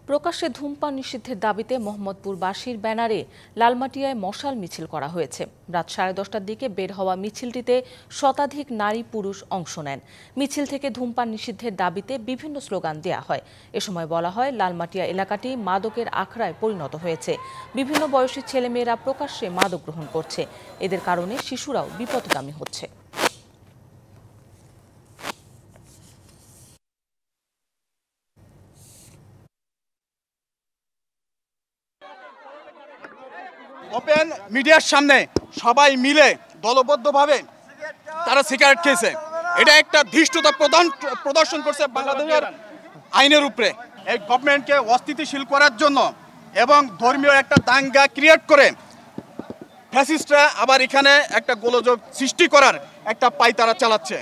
প্রকাশ্যে ধূমপান নিষিদ্ধের দাবিতে মোহাম্মদপুরবাসীর ব্যানারে লালমাটিয়ায় মশাল মিছিল করা হয়েছে। রাত 10:30টার দিকে বের হওয়া মিছিলটিতে শতাধিক নারী পুরুষ অংশ নেন। মিছিল থেকে ধূমপান নিষিদ্ধের দাবিতে বিভিন্ন স্লোগান দেয়া হয়। এ সময় বলা হয়, লালমাটিয়া এলাকাটি মাদকের আখড়ায় পরিণত হয়েছে। বিভিন্ন বয়সী ছেলেমেয়েরা প্রকাশ্যে মাদক গ্রহণ করছে। এদের কারণে শিশুরাও বিপথগামী হচ্ছে। ওপেন মিডিয়ার সামনে সবাই মিলে দলবদ্ধভাবে তারা সিগারেট খেয়েছে। এটা একটা ধৃষ্টতা প্রদর্শন করছে বাংলাদেশের আইনের উপরে। এই গভর্নমেন্টকে অস্থিতিশীল করার জন্য এবং ধর্মীয় একটা দাঙ্গা ক্রিয়েট করে ফ্যাসিস্টরা আবার এখানে একটা গোলযোগ সৃষ্টি করার একটা পায়তারা চালাচ্ছে।